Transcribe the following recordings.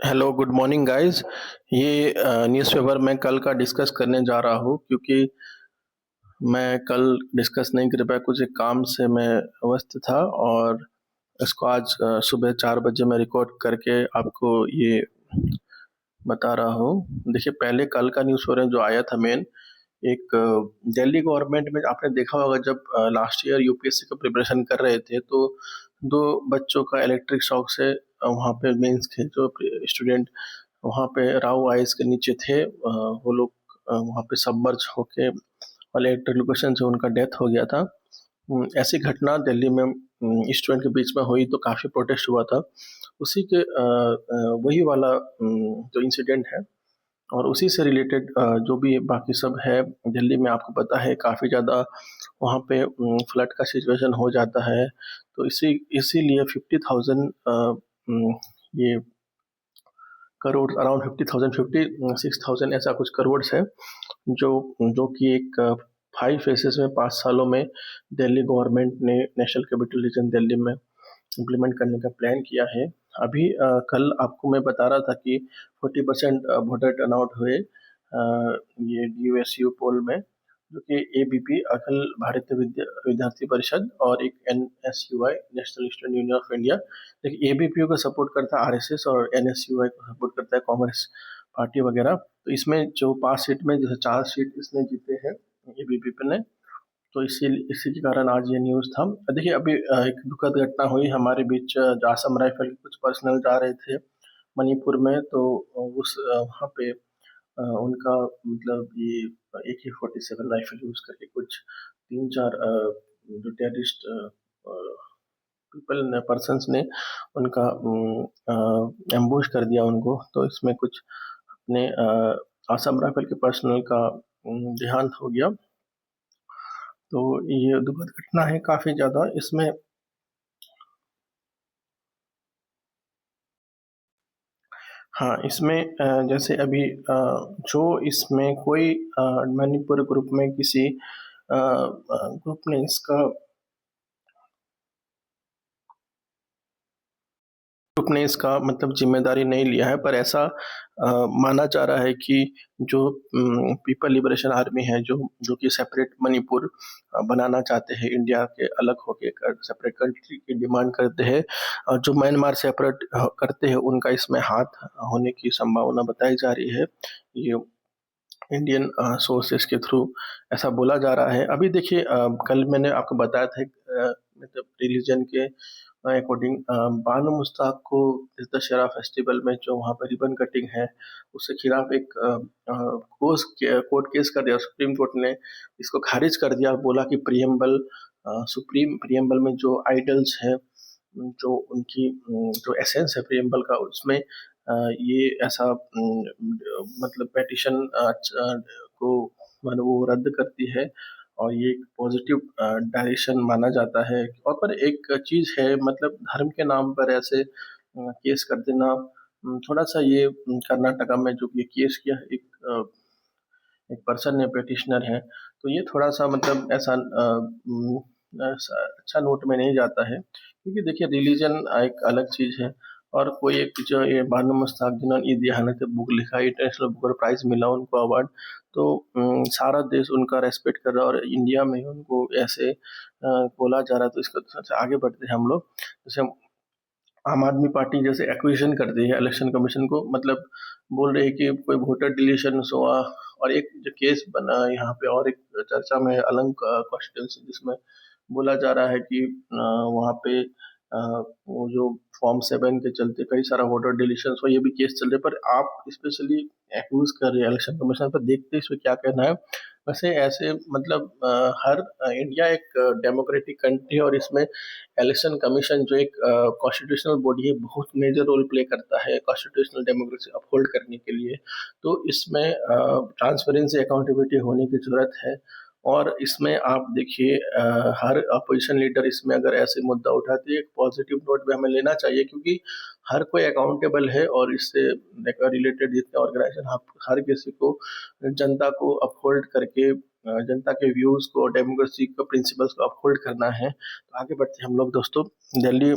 Hello, good morning guys. ये newspaper मैं कल का डिस्कस करने जा रहा हूँ क्योंकि मैं कल डिस्कस नहीं कर पाया, कुछ एक काम से मैं व्यस्त था और इसको आज सुबह 4 बजे मैं रिकॉर्ड करके आपको ये बता रहा हूँ। देखिए, पहले कल का न्यूज़पेपर जो आया था मेन, एक दिल्ली गवर्नमेंट में आपने देखा होगा जब लास्ट ईयर यूपीएससी का प्रिपरेशन कर रहे थे तो 2 बच्चों का इलेक्ट्रिक शॉक से वहाँ पे मेंस के जो स्टूडेंट वहाँ पे राउ आइस के नीचे थे, वो लोग वहाँ पे सबमर्ज होके और इलेक्ट्रोक्यूशन से उनका डेथ हो गया था। ऐसी घटना दिल्ली में स्टूडेंट के बीच में हुई तो काफ़ी प्रोटेस्ट हुआ था। उसी के वही वाला जो इंसिडेंट है और उसी से रिलेटेड जो भी बाकी सब है दिल्ली में, आपको पता है काफ़ी ज़्यादा वहाँ पे फ्लड का सिचुएशन हो जाता है। तो इसीलिए 50,000 ये करोड़, अराउंड 50,000, 56,000 ऐसा कुछ करोड़ है, जो जो कि एक 5 फेसेस में 5 सालों में दिल्ली गवर्नमेंट ने नेशनल कैपिटल रीजन दिल्ली में इम्प्लीमेंट करने का प्लान किया है। अभी कल आपको मैं बता रहा था कि 40% वोटर टर्नआउट हुए ये यूएसयू पोल में, जो कि एबीपी अखिल भारतीय विद्यार्थी परिषद और एक NSUI national student union of India, देखिए एबीपी को सपोर्ट करता है आरएसएस और एनएसयूआई को सपोर्ट करता है कांग्रेस पार्टी वगैरह। तो इसमें जो 5 सीट में जैसे 4 सीट इसने जीते हैं एबीपी ने, तो इसी के कारण आज ये न्यूज़ था। देखिए, अभी एक दुखद घटना हुई हमारे बीच। असम राइफल के कुछ पर्सनल जा रहे थे मणिपुर में, तो उस वहाँ पे उनका मतलब ये AK-47 राइफल यूज़ करके कुछ 3-4 जो टेररिस्ट पीपल ने पर्सन्स ने उनका एम्बुश कर दिया उनको। तो इसमें कुछ अपने असम राइफल के पर्सनल का देहांत हो गया। तो ये दुखद घटना है काफ़ी ज़्यादा इसमें। हाँ, इसमें जैसे अभी जो इसमें कोई मणिपुर ग्रुप में किसी ग्रुप ने इसका मतलब जिम्मेदारी नहीं लिया है, पर ऐसा माना जा रहा है कि जो पीपल लिबरेशन आर्मी है, जो जो कि सेपरेट मणिपुर बनाना चाहते हैं, इंडिया के अलग होके सेपरेट कंट्री की डिमांड करते हैं, जो म्यांमार सेपरेट करते हैं, उनका इसमें हाथ होने की संभावना बताई जा रही है। ये इंडियन सोर्सेस के थ्रू ऐसा बोला जा रहा है। अभी देखिए, कल मैंने आपको बताया था मतलब रिलीजन के अकॉर्डिंग बानो मुश्ताक को इस दशहरा फेस्टिवल में जो वहाँ पर रिबन कटिंग है, उसके खिलाफ एक कोर्ट केस कर दिया। सुप्रीम कोर्ट ने इसको खारिज कर दिया, बोला कि प्रियम्बल सुप्रीम प्रियम्बल में जो आइडल्स है, जो उनकी जो एसेंस है प्रियम्बल का, उसमें ये ऐसा मतलब पेटिशन को मतलब वो रद्द करती है और ये एक पॉजिटिव डायरेक्शन माना जाता है। और पर एक चीज़ है, मतलब धर्म के नाम पर ऐसे केस कर देना, थोड़ा सा ये कर्नाटका में जो ये केस किया है, एक पर्सन ने, पेटिशनर है, तो ये थोड़ा सा मतलब ऐसा अच्छा नोट में नहीं जाता है, क्योंकि देखिए रिलीजन एक अलग चीज़ है। और कोई एक जो ये बानो मुश्ताक जिन्होंने ईद एहानत बुक लिखा, इंटरनेशनल बुकर प्राइज मिला उनको अवार्ड, तो सारा देश उनका रेस्पेक्ट कर रहा है और इंडिया में उनको ऐसे बोला जा रहा है। तो इसको सबसे आगे बढ़ते हैं हम लोग। जैसे आम आदमी पार्टी जैसे एक्विजिशन कर दी है इलेक्शन कमीशन को, मतलब बोल रही है कि कोई वोटर डिलीशन हुआ। और एक जो केस बना यहाँ पे और एक चर्चा में अलंग कॉन्स्टिट्यूंसी, जिसमें बोला जा रहा है कि वहाँ पे वो जो फॉर्म 7 के चलते कई सारा वोटर डिलीशन हुआ, ये भी केस चल रहे। पर आप स्पेशली एक्यूज कर रहे हैं इलेक्शन कमीशन पर, देखते हैं इसमें क्या कहना है। वैसे ऐसे मतलब हर इंडिया एक डेमोक्रेटिक कंट्री है और इसमें इलेक्शन कमीशन जो एक कॉन्स्टिट्यूशनल बॉडी है, बहुत मेजर रोल प्ले करता है कॉन्स्टिट्यूशनल डेमोक्रेसी अपहोल्ड करने के लिए। तो इसमें ट्रांसपेरेंसी, अकाउंटेबिलिटी होने की ज़रूरत है। और इसमें आप देखिए, हर अपोजिशन लीडर इसमें अगर ऐसे मुद्दा उठाते हैं, एक पॉजिटिव नोट भी हमें लेना चाहिए, क्योंकि हर कोई अकाउंटेबल है और इससे रिलेटेड जितने ऑर्गेनाइजेशन, हर किसी को जनता को अपहोल्ड करके जनता के व्यूज़ को, डेमोक्रेसी के प्रिंसिपल्स को अपहोल्ड करना है। तो आगे बढ़ते हैं हम लोग दोस्तों। दिल्ली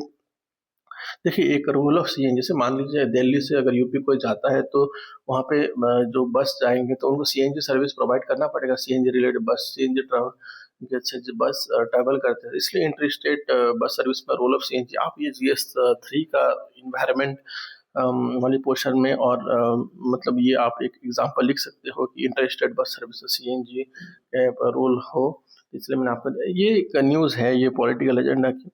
देखिए, एक रोल ऑफ सीएनजी, जैसे मान लीजिए दिल्ली से अगर यूपी कोई जाता है तो वहाँ पे जो बस जाएँगे तो उनको सीएनजी सर्विस प्रोवाइड करना पड़ेगा, सीएनजी रिलेटेड बस, सीएनजी ट्रैवल, जैसे जो बस ट्रैवल करते हैं, इसलिए इंटर स्टेट बस सर्विस में रोल ऑफ सीएनजी। आप ये जीएस 3 का एनवायरनमेंट वाली पोर्शन में और मतलब ये आप एक एग्जांपल लिख सकते हो कि inter state bus service CNG role हो, इसलिए मैंने आपको ये एक न्यूज़ है, ये पॉलिटिकल एजेंडा की,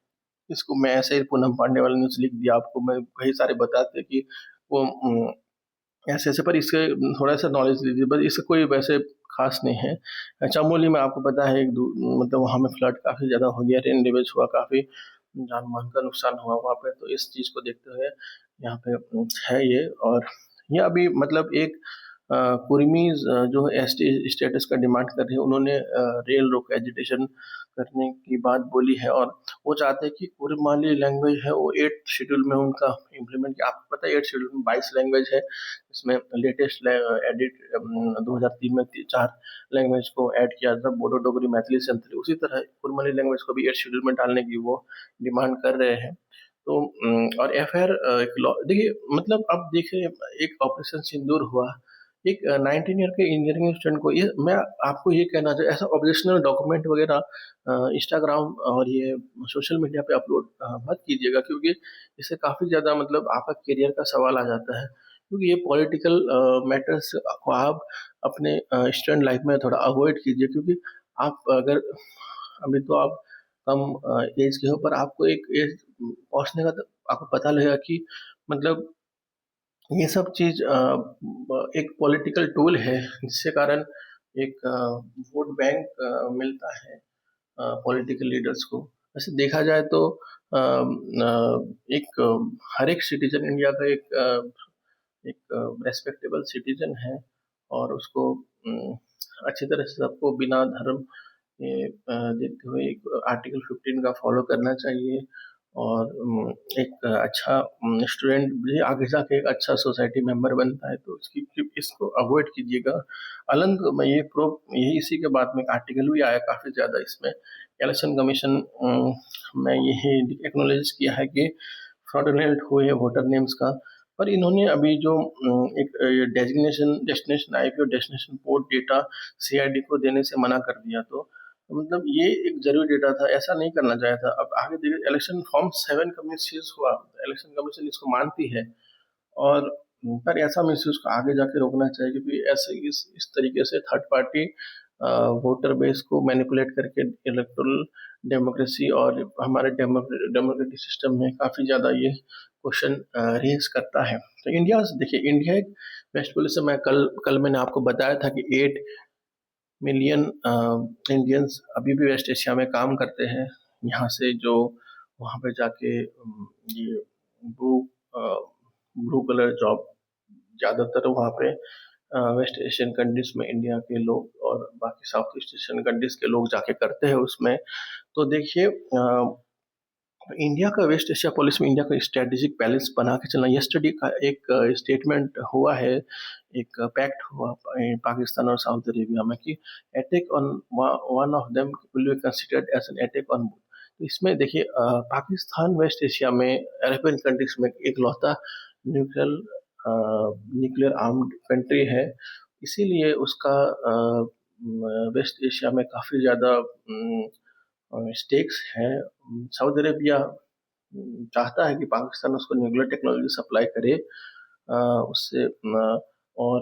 इसको मैं ऐसे ही पूनम पांडे वाला न्यूज़ लिख दिया आपको, मैं कई सारे बताते कि वो ऐसे-ऐसे, पर इसके थोड़ा-सा नॉलेज लीजिए, बस इससे कोई वैसे ख़ास नहीं है। चमोली में आपको पता है एक दू मतलब वहाँ में फ्लड काफ़ी ज़्यादा हो गया, रेन डैमेज हुआ, काफ़ी जान-माल का नुकसान हुआ वहाँ पे, तो इस चीज़ को देखते हुए यहाँ पे है ये। और ये अभी मतलब एक कुर्मीज़ जो एसटी स्टेटस का डिमांड कर रही है, उन्होंने रेल रोको एजिटेशन करने की बात बोली है और वो चाहते हैं कि कुरमाली लैंग्वेज है वो 8th शेड्यूल में उनका इम्प्लीमेंट किया। आपको पता है 8th शेड्यूल में 22 लैंग्वेज है, इसमें लेटेस्ट एडिट 2003 में 4 लैंग्वेज को ऐड किया था, बोडो, डोगरी, मैथिली, संथाली। उसी तरह कुरमाली लैंग्वेज को भी 8th शेड्यूल में डालने की वो डिमांड कर रहे हैं। तो और एफआईआर देखिए, मतलब अब देखिए, एक ऑपरेशन सिंदूर हुआ, एक 19 ईयर के इंजीनियरिंग स्टूडेंट को, ये मैं आपको ये कहना चाहिए, ऐसा ऑब्जेक्शनल डॉक्यूमेंट वगैरह इंस्टाग्राम और ये सोशल मीडिया पे अपलोड मत कीजिएगा, क्योंकि इससे काफ़ी ज़्यादा मतलब आपका करियर का सवाल आ जाता है, क्योंकि ये पॉलिटिकल मैटर्स को आप अपने स्टूडेंट लाइफ में थोड़ा अवॉइड कीजिए, क्योंकि आप अगर अभी तो आप कम एज के हो, पर आपको एक एज पहुँचने का तो आपको पता लगेगा कि मतलब ये सब चीज़ एक पॉलिटिकल टूल है, जिसके कारण एक वोट बैंक मिलता है पॉलिटिकल लीडर्स को। वैसे देखा जाए तो एक हर एक सिटीजन इंडिया का एक रेस्पेक्टेबल सिटीजन है और उसको अच्छी तरह से सबको बिना धर्म ये देखते हुए एक आर्टिकल 15 का फॉलो करना चाहिए और एक अच्छा स्टूडेंट भी आगे जाके एक अच्छा सोसाइटी मेंबर बनता है, तो इसको अवॉइड कीजिएगा। अलंग में ये इसी के बाद में एक आर्टिकल भी आया काफ़ी ज़्यादा, इसमें इलेक्शन कमीशन में यही एक्नॉलेज किया है कि फ्रॉडुलेंट हुए वोटर नेम्स का, पर इन्होंने अभी जो एक डेस्टिनेशन आईपी और डेस्टिनेशन पोर्ट डेटा सीआईडी को देने से मना कर दिया, तो मतलब ये एक ज़रूरी डेटा था, ऐसा नहीं करना चाहिए था। अब आगे देखिए, इलेक्शन फॉर्म 7 का मिसयूज़ हुआ, इलेक्शन कमीशन इसको मानती है और पर ऐसा मिसयूज़ को आगे जाके रोकना चाहिए, क्योंकि ऐसे इस तरीके से थर्ड पार्टी वोटर बेस को मैनिपुलेट करके इलेक्टोरल डेमोक्रेसी और हमारे डेमोक्रेटिक सिस्टम में काफ़ी ज़्यादा ये क्वेश्चन रेज़ करता है। तो इंडिया देखिए, इंडिया एक वेस्ट पॉलिसी से, मैं कल मैंने आपको बताया था कि 8 मिलियन इंडियंस अभी भी वेस्ट एशिया में काम करते हैं। यहाँ से जो वहाँ पे जाके ये ब्लू ब्लू कलर जॉब ज़्यादातर वहाँ पे वेस्ट एशियन कंट्रीज में इंडिया के लोग और बाकी साउथ ईस्ट एशियन कंट्रीज के लोग जाके करते हैं उसमें। तो देखिए, इंडिया का वेस्ट एशिया पॉलिसी में इंडिया का स्ट्रेटेजिक बैलेंस बना के चलना, यस्टरडे का एक स्टेटमेंट हुआ है, एक पैक्ट हुआ पाकिस्तान और साउथ अरेबिया में कि attack on one of them will be considered as an attack on. तो इसमें देखिए, पाकिस्तान वेस्ट एशिया में अरेबियन कंट्रीज में एक लौता न्यूक्लियर आर्म्ड कंट्री है, इसीलिए उसका वेस्ट एशिया में काफ़ी ज़्यादा स्टेक्स हैं। सऊदी अरेबिया चाहता है कि पाकिस्तान उसको न्यूक्लियर टेक्नोलॉजी सप्लाई करे, उससे और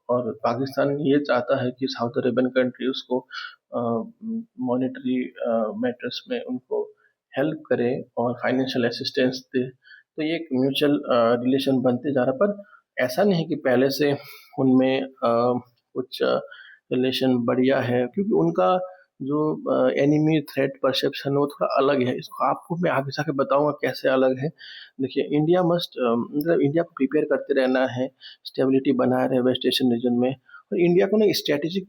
और पाकिस्तान ये चाहता है कि साउथ अरेबियन कंट्री उसको मॉनेटरी मैटर्स में उनको हेल्प करे और फाइनेंशियल असिस्टेंस दे। तो ये एक म्यूचुअल रिलेशन बनते जा रहा है, पर ऐसा नहीं कि पहले से उनमें कुछ रिलेशन बढ़िया है, क्योंकि उनका जो एनिमी थ्रेट परसेप्शन वो थोड़ा अलग है। इसको आपको मैं आगे जाके बताऊँगा कैसे अलग है। देखिए, इंडिया मस्ट मतलब इंडिया को प्रिपेयर करते रहना है, स्टेबिलिटी बनाए रहे वेस्ट एशियन रीजन में, और इंडिया को ना स्ट्रैटेजिक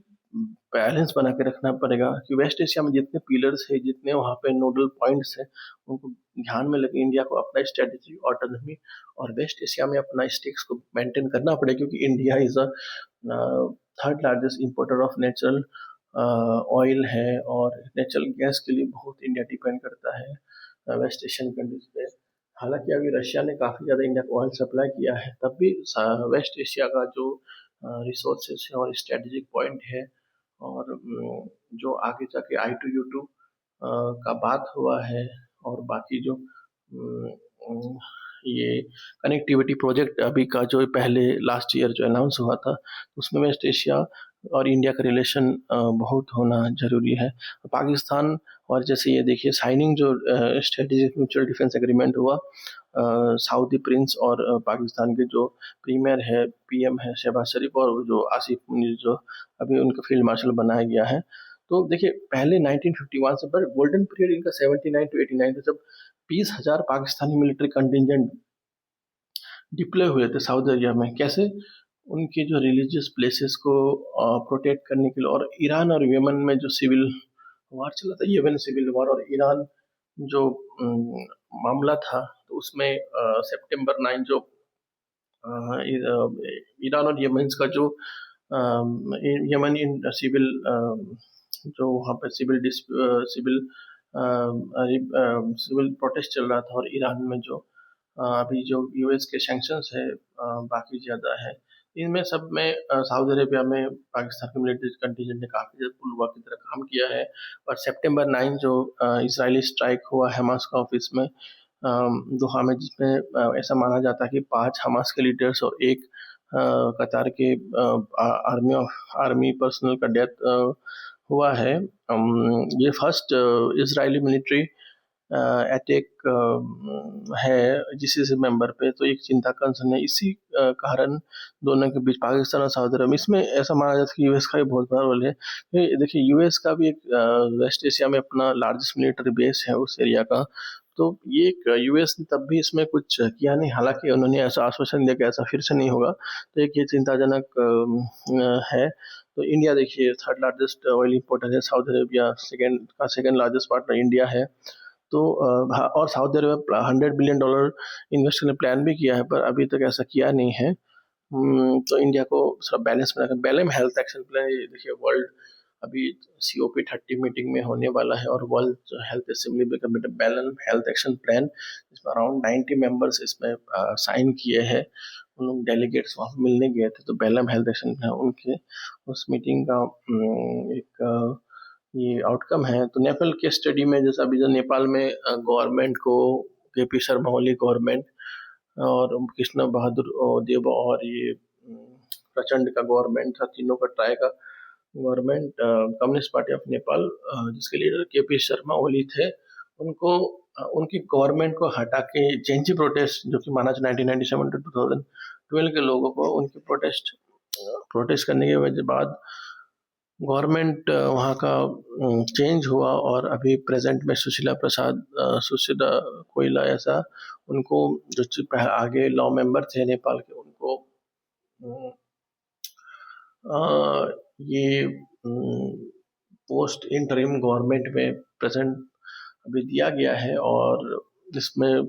बैलेंस बना के रखना पड़ेगा कि वेस्ट एशिया में जितने पिलर्स है, जितने वहाँ पे नोडल पॉइंट्स हैं, उनको ध्यान में लेके इंडिया को अपना स्ट्रैटेजिक ऑटोनॉमी और वेस्ट एशिया में अपना स्टेक्स को मेंटेन करना पड़ेगा, क्योंकि India is a third largest importer of natural oil है और नेचुरल गैस के लिए बहुत इंडिया डिपेंड करता है। वेस्ट एशियन कंट्रीज पे। हालांकि अभी रशिया ने काफ़ी ज़्यादा इंडिया को ऑयल सप्लाई किया है, तब भी वेस्ट एशिया का जो रिसोर्सेज है और स्ट्रेटेजिक पॉइंट है, और जो आगे जाके I2U2 का बात हुआ है, और बाकी जो ये कनेक्टिविटी प्रोजेक्ट अभी का जो पहले लास्ट ईयर जो अनाउंस हुआ था, उसमें वेस्ट एशिया और इंडिया का रिलेशन बहुत होना ज़रूरी है। पाकिस्तान और जैसे ये देखिए साइनिंग जो स्ट्रेटेजिक म्यूचुअल डिफेंस एग्रीमेंट हुआ, सऊदी प्रिंस और पाकिस्तान के जो प्रीमियर है, पीएम है शहबाज शरीफ, और जो आसिफ मुनीर जो अभी उनका फील्ड मार्शल बनाया गया है। तो देखिए पहले 1951 से, पर गोल्डन पीरियड इनका 79 to 89 था, जब 20,000 पाकिस्तानी मिलिट्री कंटिजेंट डिप्लॉय हुए थे सऊदी अरबिया में। कैसे? उनके जो रिलीजियस प्लेसेस को प्रोटेक्ट करने के लिए। और ईरान और यमन में जो सिविल वार चला था, यमन सिविल वार और ईरान जो मामला था, तो उसमें सितंबर 9 जो ईरान और यमन का जो यमनी सिविल जो वहाँ पे सिविल प्रोटेस्ट चल रहा था, और ईरान में जो अभी जो यूएस के सैंक्शंस है बाकी ज़्यादा है, इनमें सब में सऊदी अरेबिया में पाकिस्तान के मिलिट्री कंटिजेंट ने काफ़ी ज़्यादा पुलवा की तरह काम किया है। और सितंबर 9 जो इसराइली स्ट्राइक हुआ हमास का ऑफिस में दोहा में, जिसमें ऐसा माना जाता है कि 5 हमास के लीडर्स और एक कतार के आर्मी पर्सनल का डेथ हुआ है। ये फर्स्ट इजरायली मिलिट्री अटैक है जिसी से मेंबर पे, तो एक चिंता का कंसर्न है। इसी कारण दोनों के बीच पाकिस्तान और सऊदी अरब, इसमें ऐसा माना जाता है कि यूएस का भी बहुत बड़ा रोल है। देखिए यूएस का भी एक वेस्ट एशिया में अपना लार्जेस्ट मिलिट्री बेस है उस एरिया का, तो ये यूएस ने तब भी इसमें कुछ किया नहीं। हालांकि उन्होंने ऐसा आश्वासन दिया कि ऐसा फिर से नहीं होगा, तो एक ये चिंताजनक है। तो इंडिया देखिए थर्ड लार्जेस्ट ऑयल इंपोर्टर है, Saudi Arabia second largest partner India है। तो और सऊदी अरेबिया $100 बिलियन इन्वेस्ट करने प्लान भी किया है, पर अभी तक ऐसा किया नहीं है। तो इंडिया को थोड़ा बैलेंस बना, बेलम हेल्थ एक्शन प्लान, ये देखिए वर्ल्ड अभी COP30 मीटिंग में होने वाला है, और वर्ल्ड हेल्थ असेंबली में committed Belum health action plan, इसमें अराउंड 90 मेंबर्स इसमें साइन किए हैं। उन लोग डेलीगेट्स वहाँ मिलने गए थे, तो बेलम हेल्थ एक्शन प्लान उनके उस मीटिंग का एक ये आउटकम है। तो नेपाल के स्टडी में, जैसा अभी जो नेपाल में गवर्नमेंट को KP शर्मा ओली गवर्नमेंट और कृष्ण बहादुर देव और ये प्रचंड का गवर्नमेंट था, तीनों का ट्राई का government, communist party of Nepal जिसके लीडर KP शर्मा ओली थे, उनको उनकी गवर्नमेंट को हटा के जेंजी प्रोटेस्ट, जो कि माना 1997 to 2012 के लोगों को, उनके प्रोटेस्ट करने के वजह बाद गवर्नमेंट वहाँ का चेंज हुआ, और अभी प्रेजेंट में सुशीला कोयला ऐसा उनको जो आगे लॉ मेंबर थे नेपाल के, उनको ये पोस्ट इंटरिम गवर्नमेंट में प्रेजेंट अभी दिया गया है। और इसमें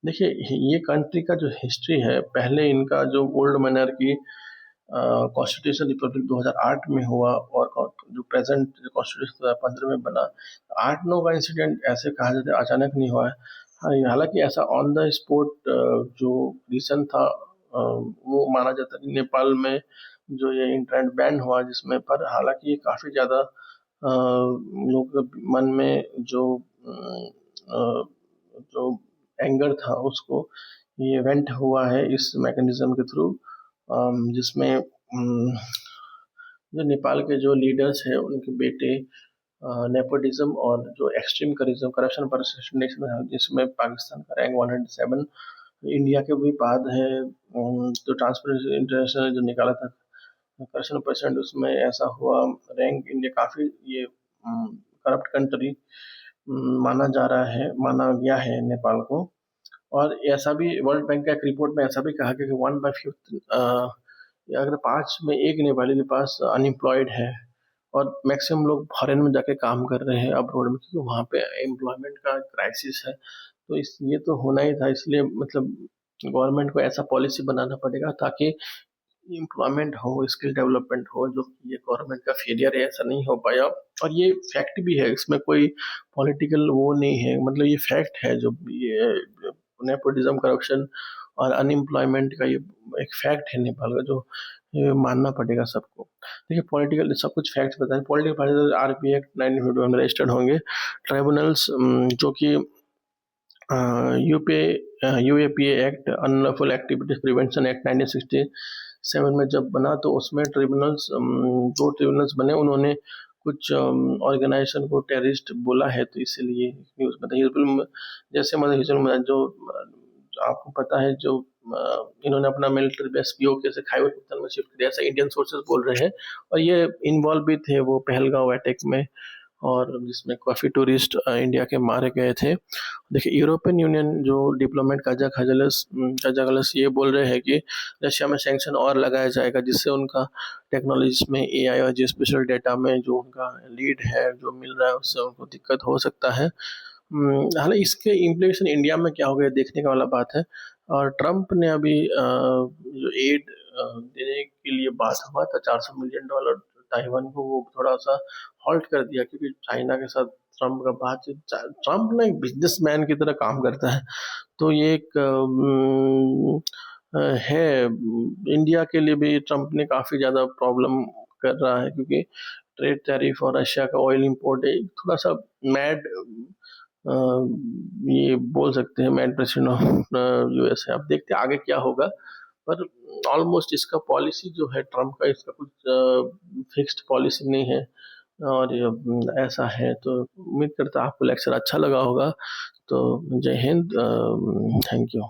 देखिए ये कंट्री का जो हिस्ट्री है, पहले इनका जो ओल्ड मोनार्की कॉन्स्टिट्यूशन रिपब्लिक 2008 में हुआ, और जो प्रेजेंट कॉन्स्टिट्यूशन 2015 में बना। 8-9 का इंसिडेंट ऐसे कहा जाता है अचानक नहीं हुआ है। हालांकि ऐसा ऑन द स्पॉट जो रीजन था वो माना जाता है नेपाल में जो ये इंटरनेट बैन हुआ, जिसमें पर हालांकि ये काफ़ी ज़्यादा लोगों के मन में जो एंगर था उसको ये वेंट हुआ है इस मैकेनिज्म के थ्रू, जिसमें जो नेपाल के जो लीडर्स हैं उनके बेटे नेपोटिज्म और जो एक्सट्रीम करप्शन पर जिसमें पाकिस्तान का रैंक 107 इंडिया के भी बाद है। तो ट्रांसपेरेंसी इंटरनेशनल जो निकाला था करप्शन परसेंट, उसमें ऐसा हुआ रैंक इंडिया काफ़ी ये करप्ट कंट्री माना गया है नेपाल को। और ऐसा भी वर्ल्ड बैंक का एक रिपोर्ट में ऐसा भी कहा कि 1/5 अगर 5 में 1 नेपाली के पास अनएम्प्लॉयड है, और मैक्सिमम लोग फॉरेन में जाके काम कर रहे हैं अब्रॉड में, क्योंकि वहाँ पे एम्प्लॉयमेंट का क्राइसिस है। तो ये तो होना ही था, इसलिए मतलब गवर्नमेंट को ऐसा पॉलिसी बनाना पड़ेगा ताकि एम्प्लॉयमेंट हो, स्किल डेवलपमेंट हो, जो कि ये गवर्नमेंट का फेलियर है, ऐसा नहीं हो पाया। और ये फैक्ट भी है, इसमें कोई पॉलिटिकल वो नहीं है, मतलब ये फैक्ट है। जो ये नेपोटिज्म, करप्शन और अनएम्प्लॉयमेंट का ये एक फैक्ट है नेपाल का, जो ये मानना पड़ेगा सबको। देखिए, पॉलिटिकल सब कुछ फैक्ट्स बताएं। पॉलिटिकल पार्टी आरपी एक्ट 1951 में रजिस्टर्ड होंगे। ट्राइब्यूनल्स जो कि UAPA act, unlawful activities prevention act 1967 में जब बना, तो उसमें ट्रिब्यूनल्स, दो ट्रिब्यूनल्स बने। उन्होंने कुछ ऑर्गेनाइजेशन को टेररिस्ट बोला है, तो इसीलिए न्यूज़ बताइए। जैसे मतलब हिजबुल, जो आपको पता है, जो इन्होंने अपना मिलिट्री बेस पीओके से खैबर पख्तूनख्वा में शिफ्ट किया, ऐसा इंडियन सोर्सेज बोल रहे हैं। और ये इन्वॉल्व भी थे वो पहलगांव अटैक में, और जिसमें काफ़ी टूरिस्ट इंडिया के मारे गए थे। देखिए, यूरोपियन यूनियन जो डिप्लोमेट काजा कलस ये बोल रहे हैं कि रशिया में सैंक्शन और लगाया जाएगा, जिससे उनका टेक्नोलॉजीज में, एआई और जी स्पेशल डेटा में जो उनका लीड है जो मिल रहा है, उससे उनको दिक्कत हो सकता है। हालांकि इसके इम्प्लीकेशन इंडिया में क्या हो गया देखने का वाला बात है। और ट्रंप ने अभी जो एड देने के लिए बात हुआ था, $400 मिलियन ताइवान को, वो थोड़ा सा हॉल्ट कर दिया, क्योंकि चाइना के साथ ट्रंप का बातचीत, ट्रंप ना एक बिजनेसमैन की तरह काम करता है। तो ये एक है, इंडिया के लिए भी ट्रंप ने काफ़ी ज़्यादा प्रॉब्लम कर रहा है, क्योंकि ट्रेड टैरिफ और रशिया का ऑयल इंपोर्ट है, थोड़ा सा मैड, ये बोल सकते हैं मैड प्रेसिडेंट ऑफ यूएस है। अब देखते हैं आगे क्या होगा, पर ऑलमोस्ट इसका पॉलिसी जो है ट्रंप का, इसका कुछ फिक्स्ड पॉलिसी नहीं है। और ये ऐसा है, तो उम्मीद करता हूँ आपको लेक्चर अच्छा लगा होगा। तो जय हिंद, थैंक यू।